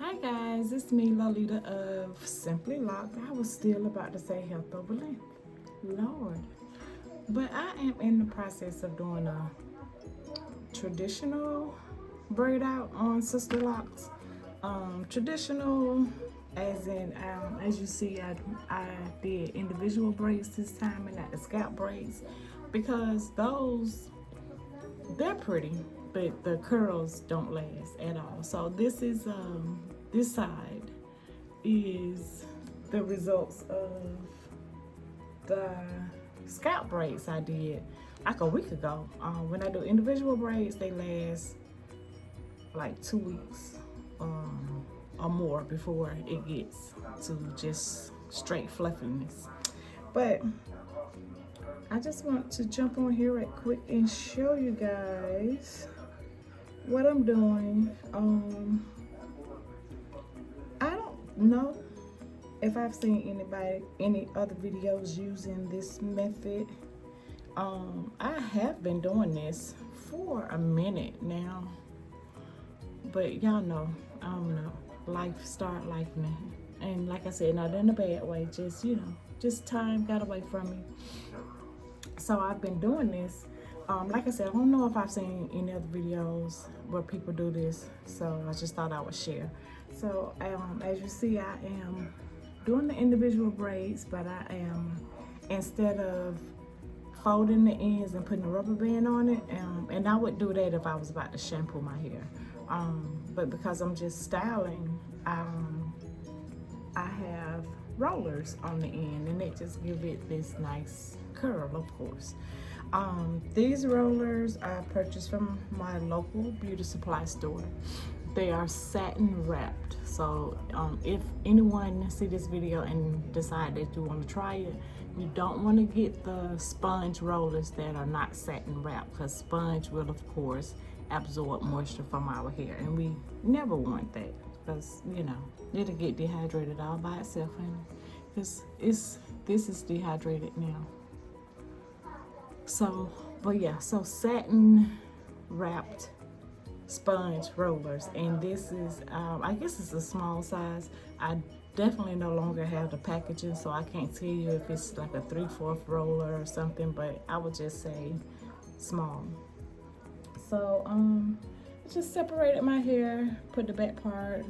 Hi guys, it's me Lolita of Simply Locked. I was still about to say health over length. Lord. But I am in the process of doing a traditional braid out on Sister Locks. Traditional as in as you see I did individual braids this time and not the scalp braids because those they're pretty, but the curls don't last at all. So this is this side is the results of the scalp braids I did like a week ago. When I do individual braids, they last like 2 weeks or more before it gets to just straight fluffiness. But I just want to jump on here right quick and show you guys what I'm doing. I don't know if I've seen any other videos using this method. I have been doing this for a minute now, but y'all know, I don't know, life start life me. And like I said, not in a bad way, just, you know, just time got away from me. So I've been doing this. Like I said, I don't know if I've seen any other videos where people do this, so I just thought I would share. So as you see, I am doing the individual braids, but I am, instead of folding the ends and putting a rubber band on it, and I would do that if I was about to shampoo my hair. But because I'm just styling, I have rollers on the end, and they just give it this nice curl, of course. These rollers I purchased from my local beauty supply store. They are satin wrapped, so if anyone see this video and decide that you want to try it, you don't want to get the sponge rollers that are not satin wrapped, because sponge will of course absorb moisture from our hair, and we never want that, because you know it'll get dehydrated all by itself, and because this is dehydrated now. So, but yeah, so satin wrapped sponge rollers, and this is I guess it's a small size. I definitely no longer have the packaging, so I can't tell you if it's like a 3/4 roller or something, but I would just say small. So I just separated my hair, put the back part,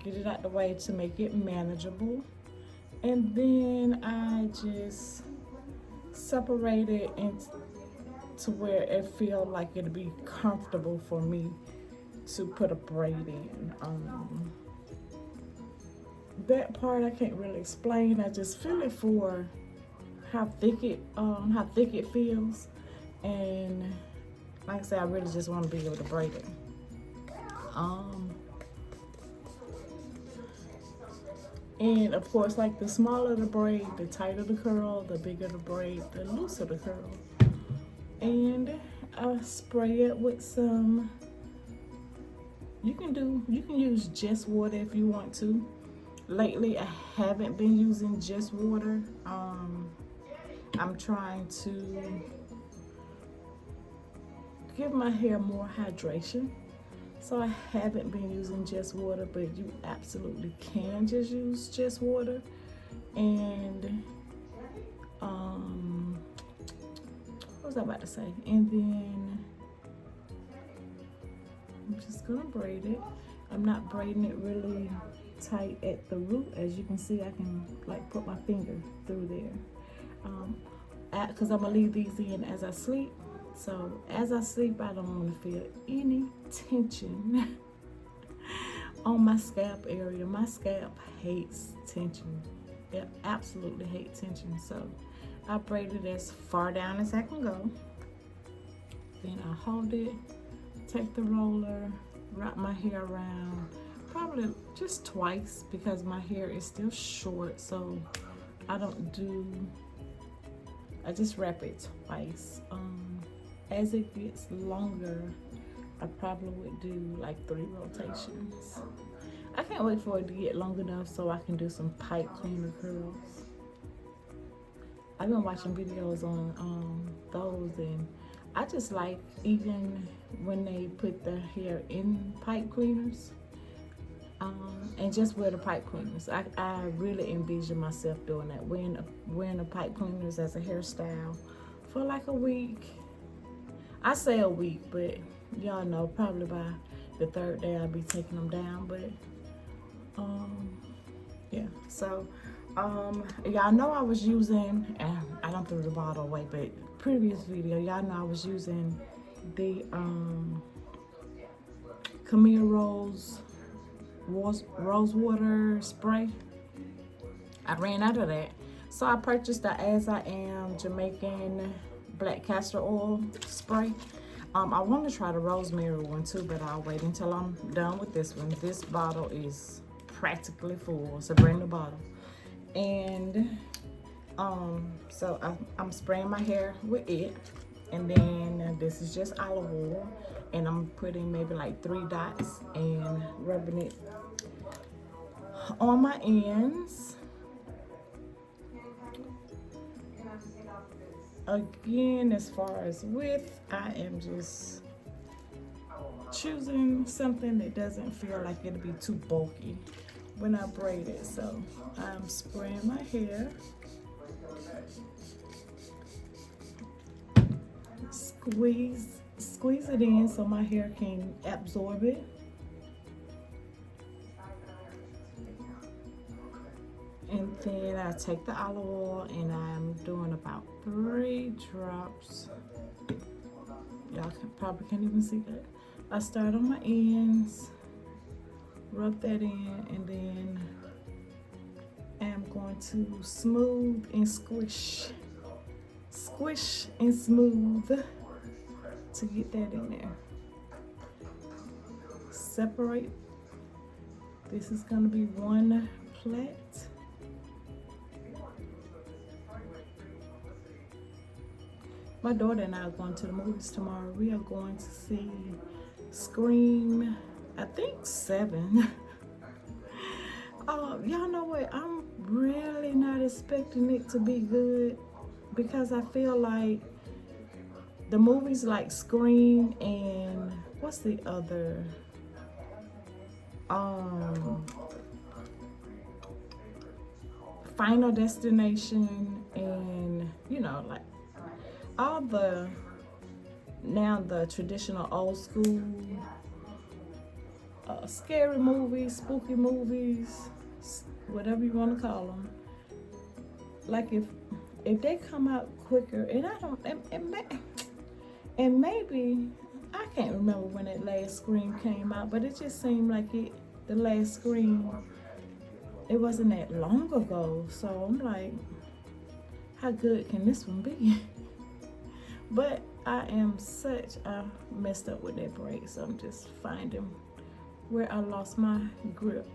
get it out the way to make it manageable, and then I just separate it to where it feel like it'll be comfortable for me to put a braid in. That part I can't really explain. I just feel it for how thick it feels, and like I said, I really just want to be able to braid it. And of course, like the smaller the braid, the tighter the curl, the bigger the braid, the looser the curl. And I spray it with some, you can use just water if you want to. Lately, I haven't been using just water. I'm trying to give my hair more hydration. So I haven't been using just water, but you absolutely can just use just water. And what was I about to say? And then I'm just gonna braid it. I'm not braiding it really tight at the root. As you can see, I can like put my finger through there. Because I'm gonna leave these in as I sleep. So as I sleep, I don't want to feel any tension on my scalp area. My scalp hates tension. It absolutely hates tension. So I braid it as far down as I can go. Then I hold it, take the roller, wrap my hair around, probably just twice because my hair is still short. So I just wrap it twice. As it gets longer, I probably would do like 3 rotations. I can't wait for it to get long enough so I can do some pipe cleaner curls. I've been watching videos on those, and I just like, even when they put their hair in pipe cleaners, And just wear the pipe cleaners. I really envision myself doing that, wearing the pipe cleaners as a hairstyle for like a week. I say a week, but y'all know probably by the third day I'll be taking them down. But yeah, so y'all know I was using, and I don't throw the bottle away, but previous video y'all know I was using the Camille Rose water spray. I ran out of that, so I purchased the As I Am Jamaican black castor oil spray. I want to try the rosemary one too, but I'll wait until I'm done with this one. This bottle is practically full. It's a brand new bottle. And so I'm spraying my hair with it, and then this is just olive oil, and I'm putting maybe like 3 dots and rubbing it on my ends. Again, as far as width, I am just choosing something that doesn't feel like it'll be too bulky when I braid it. So I'm spraying my hair, squeeze it in so my hair can absorb it. And then I take the olive oil and I'm doing about 3 drops. Y'all probably can't even see that. I start on my ends, rub that in, and then I'm going to smooth and squish and smooth to get that in there. Separate. This is going to be one plait. My daughter and I are going to the movies tomorrow. We are going to see Scream, I think 7. Y'all know what? I'm really not expecting it to be good, because I feel like the movies like Scream and what's the other? Final Destination, and you know, like all the traditional old school scary movies, spooky movies, whatever you want to call them. Like if they come out quicker, and I don't, and maybe I can't remember when that last Scream came out, but it just seemed like the last Scream, it wasn't that long ago. So I'm like, how good can this one be? But I messed up with that braid, so I'm just finding where I lost my grip.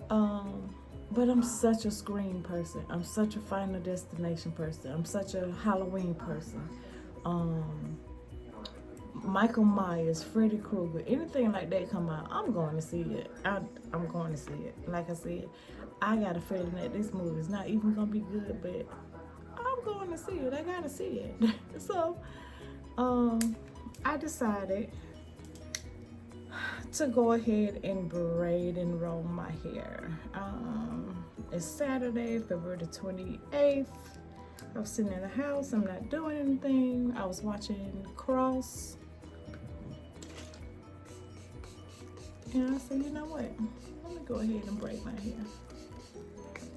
But I'm such a Scream person. I'm such a Final Destination person. I'm such a Halloween person. Michael Myers, Freddy Krueger, anything like that come out, I'm going to see it. I'm going to see it. Like I said, I got a feeling that this movie is not even going to be good, but I'm going to see it. I got to see it. So, I decided to go ahead and braid and roll my hair. It's Saturday, February the 28th. I was sitting in the house. I'm not doing anything. I was watching Cross. And I said, you know what? Let me go ahead and braid my hair.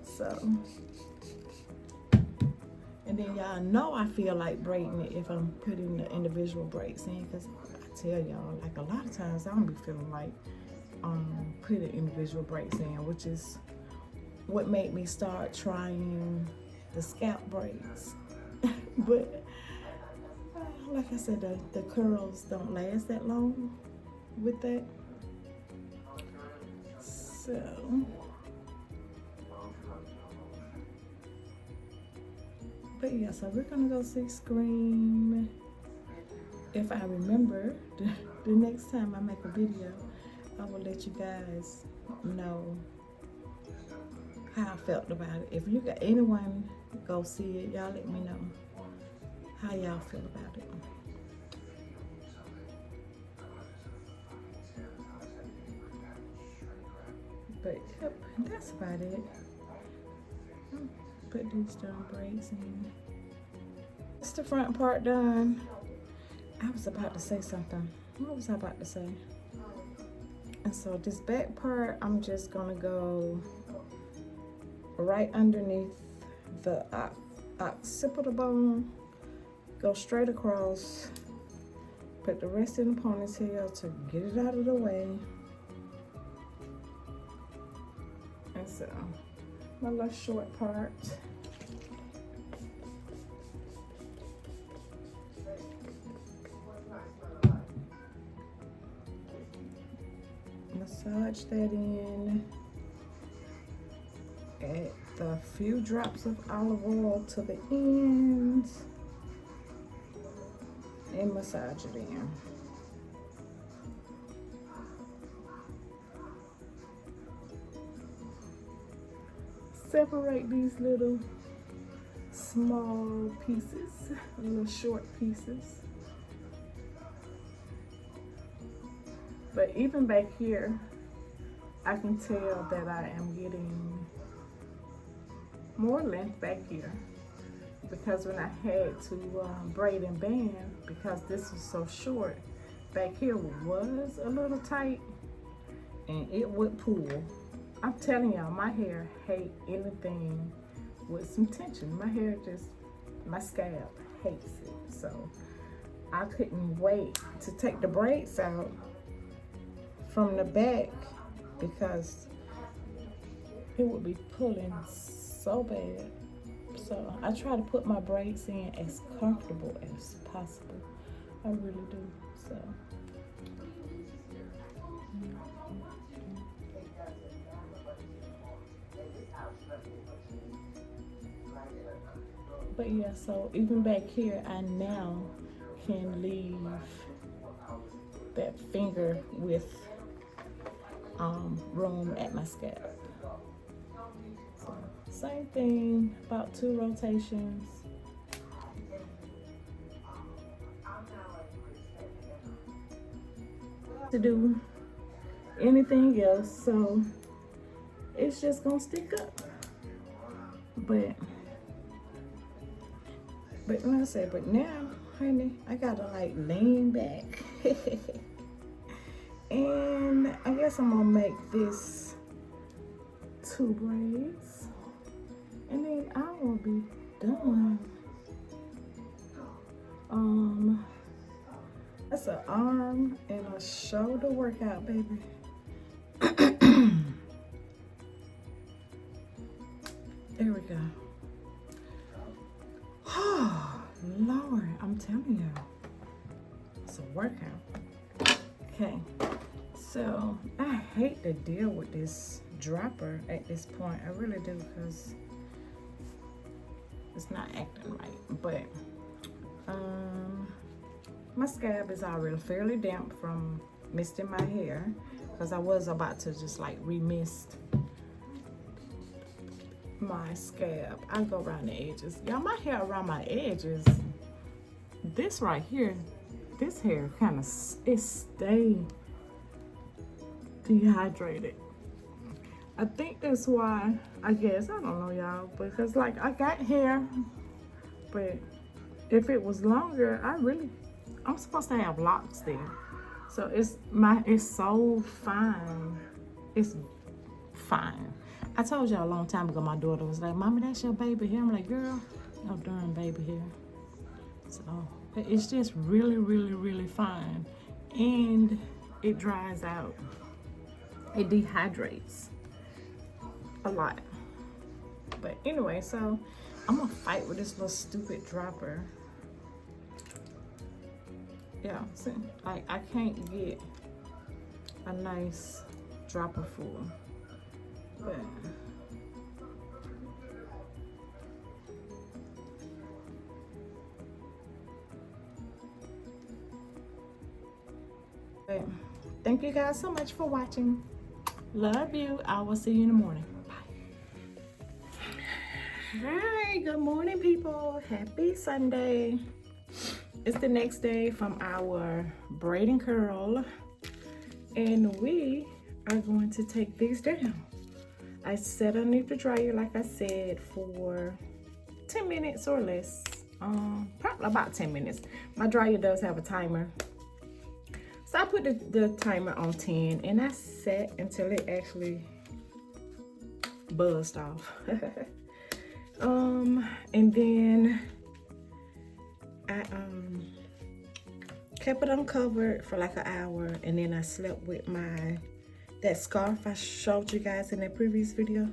So, and then y'all know I feel like braiding it if I'm putting the individual braids in, because I tell y'all, like a lot of times I don't be feeling like putting individual braids in, which is what made me start trying the scalp braids. But like I said, the curls don't last that long with that. So but yeah, so we're gonna go see Scream. If I remember, the next time I make a video, I will let you guys know how I felt about it. If you got anyone go see it, y'all let me know how y'all feel about it. But yep, that's about it. Put these dumb braids in. That's the front part done. I was about to say something. What was I about to say? And so this back part, I'm just gonna go right underneath the occipital bone, go straight across, put the rest in the ponytail to get it out of the way. And so my little short part. Massage that in. Add the few drops of olive oil to the ends and massage it in. Separate these little small pieces, little short pieces. But even back here, I can tell that I am getting more length back here, because when I had to braid and band, because this was so short, back here was a little tight and it would pull. I'm telling y'all, my hair hate anything with some tension. My hair just, my scalp hates it. So I couldn't wait to take the braids out from the back, because it would be pulling so bad. So I try to put my braids in as comfortable as possible. I really do. So but yeah, so even back here, I now can leave that finger with room at my scalp. So, same thing, about 2 rotations. To do anything else, so it's just gonna stick up. But like I said, but now, honey, I gotta like lean back. And I guess I'm gonna make this 2 braids, and then I will be done. That's an arm and a shoulder workout, baby. There we go. Oh, Lord, I'm telling you, it's a workout. Okay. So I hate to deal with this dropper at this point. I really do, because it's not acting right. But my scalp is already fairly damp from misting my hair, because I was about to just like remist my scalp. I go around the edges. Y'all, my hair around my edges, this right here, this hair kind of, it stayed dehydrated. I think that's why, I guess, I don't know, y'all, because like I got hair, but if it was longer, I'm supposed to have locks there. So it's so fine. It's fine. I told y'all a long time ago, my daughter was like, "Mommy, that's your baby hair." I'm like, "Girl, no darn baby hair." So it's just really, really, really fine, and it dries out. It dehydrates a lot. But anyway, so I'm gonna fight with this little stupid dropper. Yeah, see, like I can't get a nice dropper full. But thank you guys so much for watching. Love you. I will see you in the morning. Bye. Hi, good morning, people. Happy Sunday. It's the next day from our braid and curl, and we are going to take these down. I set underneath the dryer, like I said, for 10 minutes or less. Probably about 10 minutes. My dryer does have a timer. So I put the timer on 10 and I set until it actually buzzed off. And then I kept it uncovered for like an hour, and then I slept with that scarf I showed you guys in that previous video.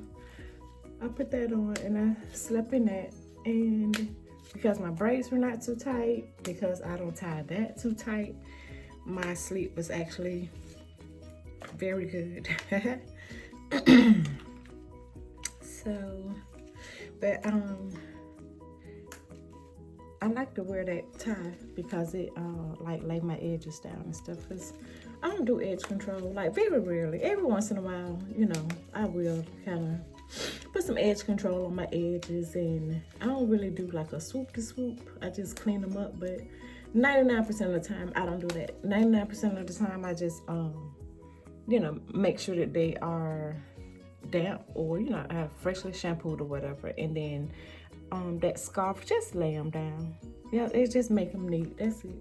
I put that on and I slept in that, and because my braids were not too tight, because I don't tie that too tight, my sleep was actually very good. So, but I like to wear that tie because it like lay my edges down and stuff, because I don't do edge control, like very rarely. Every once in a while, you know, I will kind of put some edge control on my edges, and I don't really do like a swoop to swoop. I just clean them up, but 99% of the time I don't do that. 99% of the time I just you know, make sure that they are damp, or you know, I have freshly shampooed or whatever, and then that scarf, just lay them down. Yeah, it just make them neat. That's it.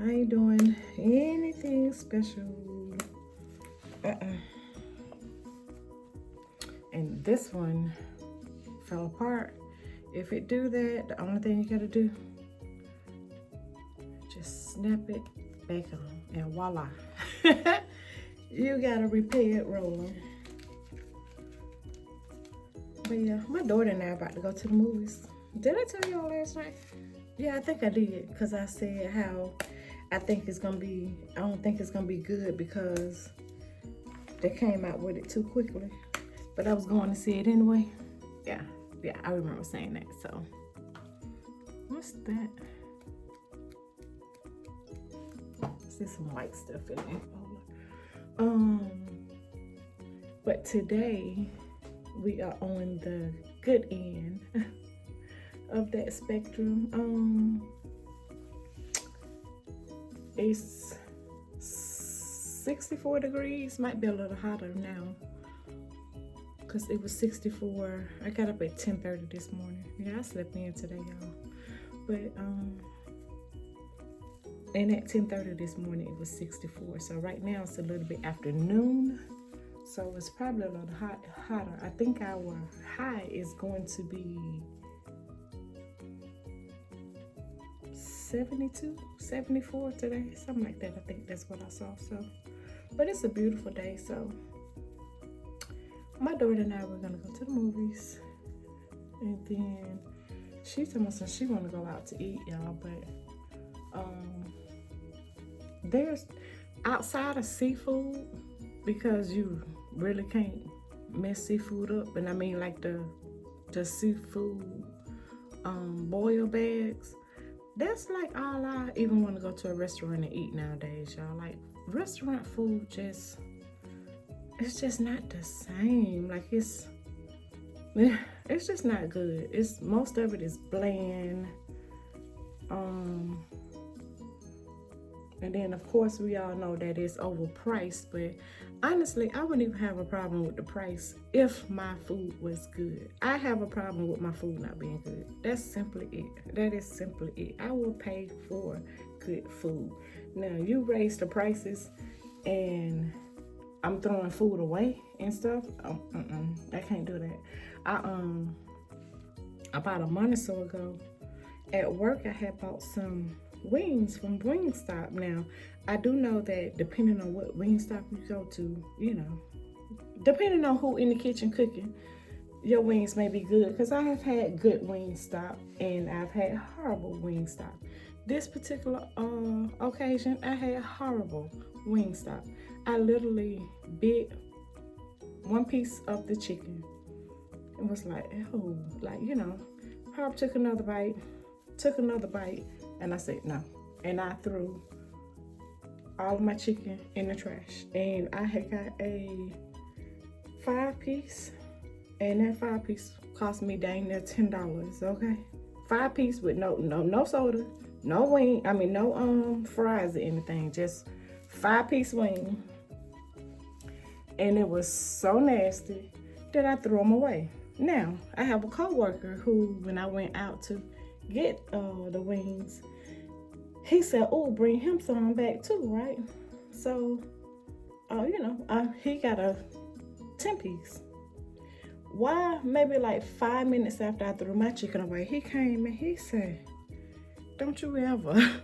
I ain't doing anything special. And this one fell apart. If it do that, the only thing you gotta do, just snap it back on, and voila. You got a repaired roller. But yeah, my daughter and I are about to go to the movies. Did I tell y'all last night? Yeah, I think I did, because I said how I think it's gonna be, I don't think it's gonna be good because they came out with it too quickly. But I was going to see it anyway. Yeah, I remember saying that. So, what's that? There's some white stuff in it. But today we are on the good end of that spectrum. It's 64 degrees, might be a little hotter now, because it was 64. I got up at 10:30 this morning. Yeah, I slept in today, y'all. But and at 10:30 this morning it was 64. So right now it's a little bit after noon, so it's probably a little hotter. I think our high is going to be 72, 74 today, something like that. I think that's what I saw. So, but it's a beautiful day. So my daughter and I were gonna go to the movies, and then she told me she want to go out to eat, y'all. But there's outside of seafood, because you really can't mess seafood up, and I mean like the seafood boil bags. That's like all I even want to go to a restaurant and eat nowadays, y'all. Like restaurant food it's just not the same. Like it's just not good. It's most of it is bland. And then of course we all know that it's overpriced, but honestly I wouldn't even have a problem with the price if my food was good. I have a problem with my food not being good. That's simply it. That is simply it. I will pay for good food. Now you raise the prices and I'm throwing food away and stuff. I can't do that. About a month or so ago at work I had bought some wings from Wingstop. Now I do know that depending on what Wingstop you go to, you know, depending on who in the kitchen cooking, your wings may be good, because I have had good Wingstop and I've had horrible Wingstop. This particular occasion I had horrible Wingstop. I literally bit one piece of the chicken. It was like, oh, like, you know, Herb took another bite, and I said no. And I threw all of my chicken in the trash. And I had got a 5-piece, and that 5-piece cost me dang near $10, okay? 5-piece with no soda, no wing, no fries or anything, just 5-piece wing. And it was so nasty that I threw them away. Now, I have a coworker who, when I went out to get the wings, he said, oh, bring him some back too, right? So, he got a 10-piece. Why? Maybe like 5 minutes after I threw my chicken away, he came and he said, don't you ever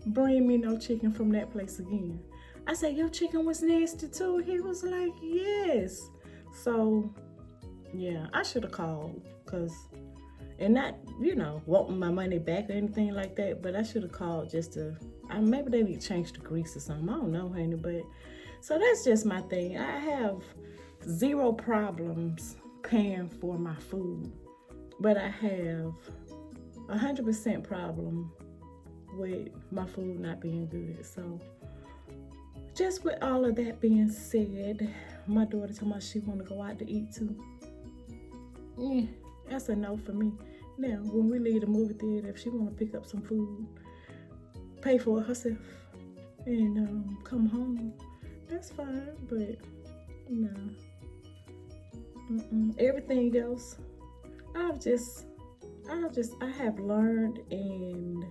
bring me no chicken from that place again. I said, your chicken was nasty too. He was like, yes. So, yeah, I should have called, and not, wanting my money back or anything like that, but I should have called just to, maybe they need to change the grease or something. I don't know, honey, but, so that's just my thing. I have zero problems paying for my food, but I have 100% problem with my food not being good. So just with all of that being said, my daughter told me she want to go out to eat too. Yeah, that's a no for me. Now, when we leave the movie theater, if she want to pick up some food, pay for it herself, and come home, that's fine. But no, everything else, I have learned, and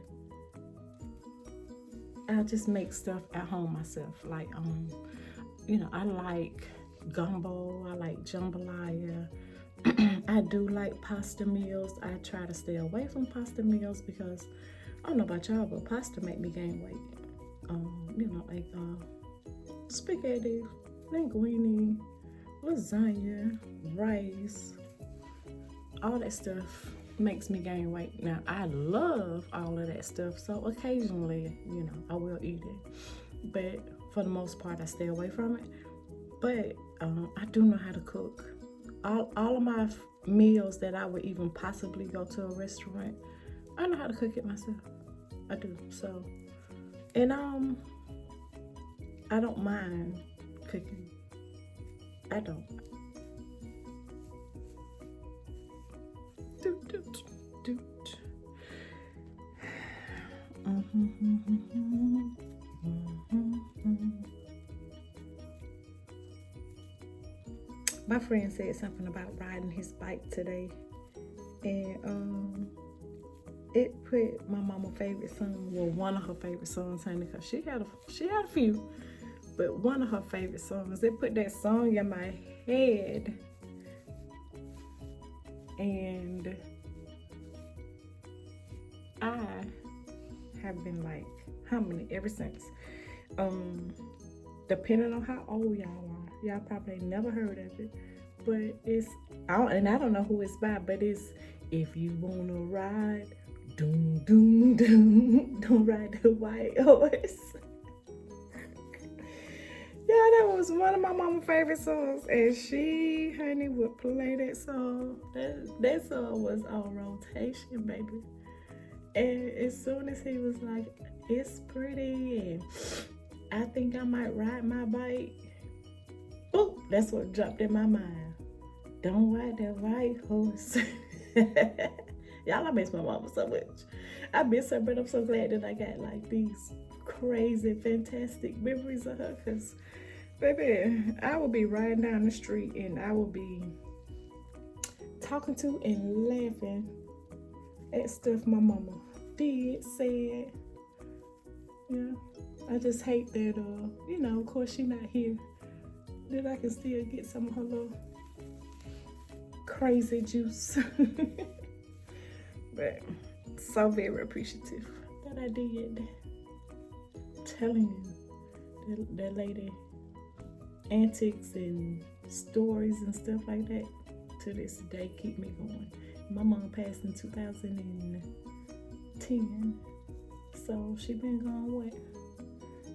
I just make stuff at home myself. Like, I like gumbo, I like jambalaya. I do like pasta meals. I try to stay away from pasta meals because I don't know about y'all, but pasta make me gain weight. Like spaghetti, linguine, lasagna, rice, all that stuff makes me gain weight. Now, I love all of that stuff, so occasionally, I will eat it. But for the most part, I stay away from it. But I do know how to cook. All of my meals that I would even possibly go to a restaurant, I know how to cook it myself. I do. So, and I don't mind cooking. I don't. My friend said something about riding his bike today, and it put my mama's favorite song, well, one of her favorite songs, honey, because she had a few, but one of her favorite songs, it put that song in my head, and I have been like, how many, ever since, depending on how old y'all are, y'all probably never heard of it, but I don't know who it's by, but it's, if you wanna ride, doom, doom, doom, don't ride the white horse. Yeah, that was one of my mama's favorite songs, and she, honey, would play that song. That song was on rotation, baby. And as soon as he was like, it's pretty, and I think I might ride my bike, oh, that's what jumped in my mind. Don't ride that white horse. Y'all, I miss my mama so much. I miss her, but I'm so glad that I got like these crazy, fantastic memories of her. Because, baby, I would be riding down the street and I would be talking to and laughing at stuff my mama did, said. Yeah, I just hate that, of course she not here, that I can still get some of her little crazy juice. But so very appreciative that I did. Telling you, that lady antics and stories and stuff like that to this day keep me going. My mom passed in 2010, so she been gone what,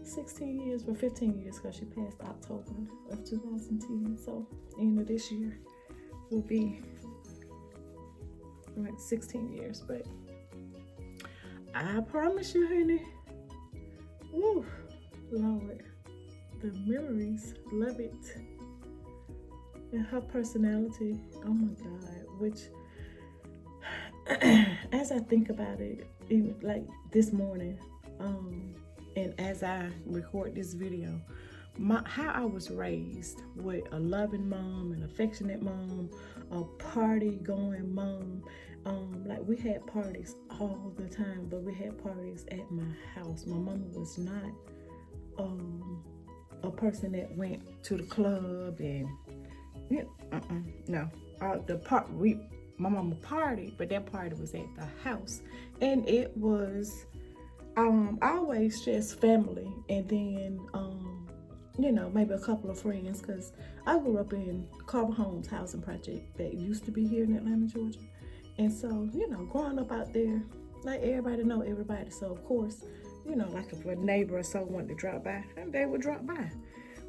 16 years or 15 years, because she passed October of 2010. So end of this year will be like 16 years. But I promise you, honey, woo, Lord, the memories, love it. And her personality, oh my God, which as I think about it, even like this morning, and as I record this video, how I was raised with a loving mom, an affectionate mom, a party going mom. Like we had parties all the time, but we had parties at my house. My mama was not a person that went to the club and no. My mama partied, but that party was at the house, and it was always just family, and then maybe a couple of friends, because I grew up in Carver Homes housing project that used to be here in Atlanta, Georgia. And so, growing up out there, like everybody know everybody. So of course, like if a neighbor or so wanted to drop by, they would drop by.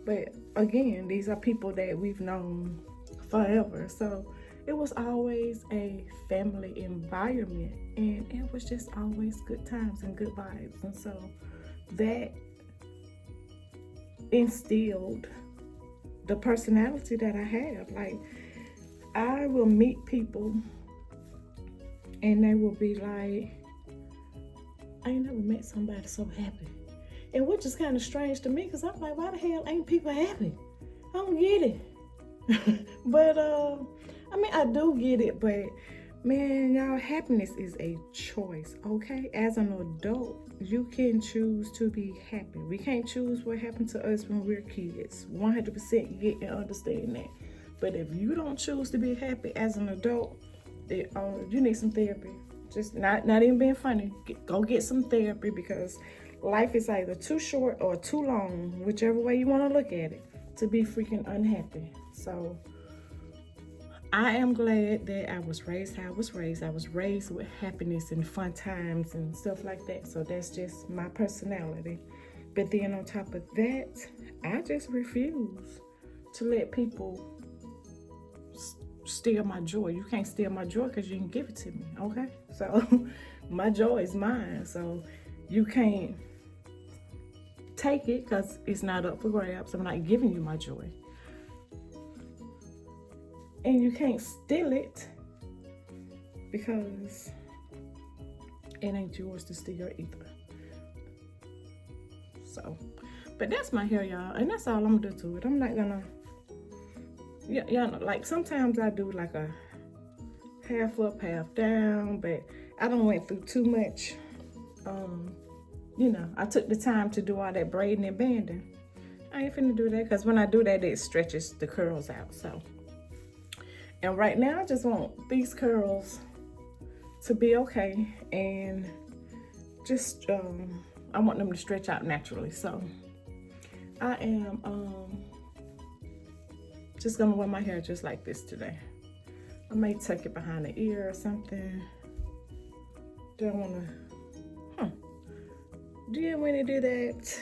But again, these are people that we've known forever. So it was always a family environment, and it was just always good times and good vibes. And so that instilled the personality that I have. Like, I will meet people and they will be like, I ain't never met somebody so happy. And which is kind of strange to me, because I'm like, why the hell ain't people happy? I don't get it. But I do get it, but man, y'all, happiness is a choice, okay? As an adult, you can choose to be happy. We can't choose what happened to us when we're kids. 100% get and understand that. But if you don't choose to be happy as an adult, you need some therapy. Just not even being funny. Go get some therapy, because life is either too short or too long, whichever way you want to look at it, to be freaking unhappy. So I am glad that I was raised how I was raised. I was raised with happiness and fun times and stuff like that. So that's just my personality. But then on top of that, I just refuse to let people steal my joy. You can't steal my joy because you didn't give it to me, okay? So my joy is mine. So you can't take it because it's not up for grabs. I'm not giving you my joy. And you can't steal it because it ain't yours to steal either. So, but that's my hair, y'all. And that's all I'm gonna do to it. I'm not gonna, like sometimes I do like a half up, half down, but I don't went through too much. I took the time to do all that braiding and banding. I ain't finna do that, because when I do that, it stretches the curls out. So, and right now I just want these curls to be okay, and just I want them to stretch out naturally. So I am just gonna wear my hair just like this today. I may tuck it behind the ear or something. Don't wanna, do you want to do that?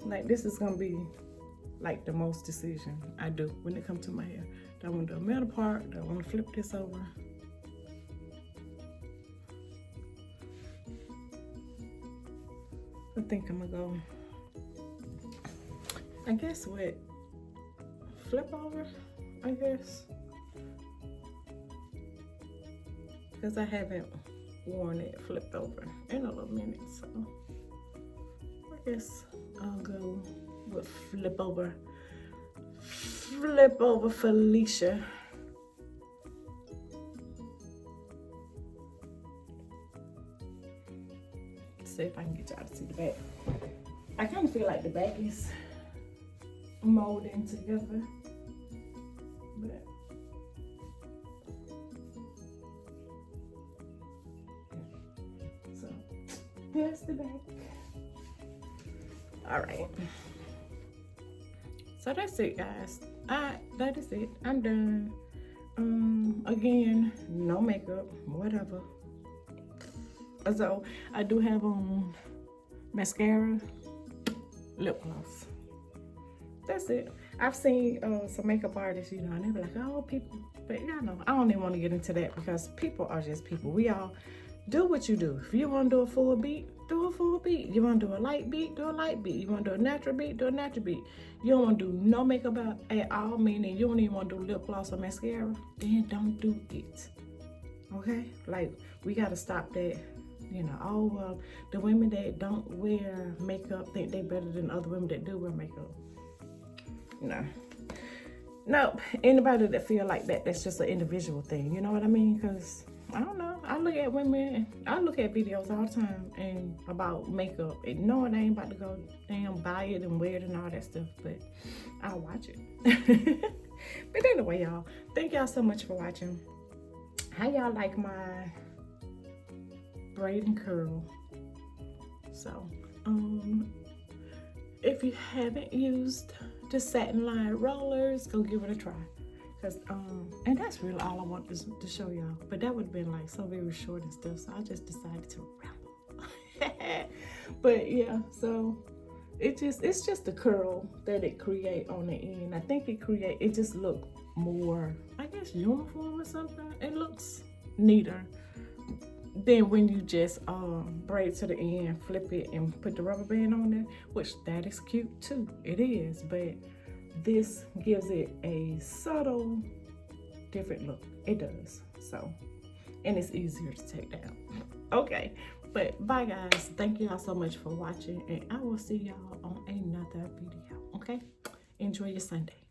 Like, this is gonna be like the most decision I do when it comes to my hair. Do I want to do a middle part? Do I want to flip this over? I think I'm gonna go, I guess what, flip over, I guess. Because I haven't worn it flipped over in a little minute, so I guess I'll go with flip over Felicia. Let's see if I can get y'all to see the back. I kind of feel like the back is molding together, but so here's the back. All right. So that's it, guys. That is it. I'm done. Again, no makeup, whatever. So I do have mascara, lip gloss. That's it. I've seen some makeup artists, and they be like, oh, people. But y'all know, I don't even want to get into that, because people are just people. We all do what you do. If you want to do a full beat, do a full beat. You want to do a light beat, do a light beat. You want to do a natural beat, do a natural beat. You don't want to do no makeup at all, meaning you don't even want to do lip gloss or mascara, then don't do it. Okay? Like, we got to stop that You know, oh, well, the women that don't wear makeup think they better than other women that do wear makeup. No. Nope. Anybody that feel like that, that's just an individual thing. You know what I mean? Because, I don't know. I look at women, I look at videos all the time and about makeup. And knowing I ain't about to go damn buy it and wear it and all that stuff. But I'll watch it. But anyway, y'all. Thank y'all so much for watching. How y'all like my braid and curl? So, if you haven't used the satin line rollers, go give it a try. Cause and that's really all I want to show y'all. But that would have been like so very short and stuff, so I just decided to ramble. But yeah, so it's just the curl that it create on the end. I think it just look more, I guess, uniform or something. It looks neater than when you just braid to the end, flip it, and put the rubber band on there, which that is cute too. It is, but this gives it a subtle different look. It does. So, and it's easier to take down. Okay, but bye guys. Thank y'all so much for watching, and I will see y'all on another video. Okay, enjoy your Sunday.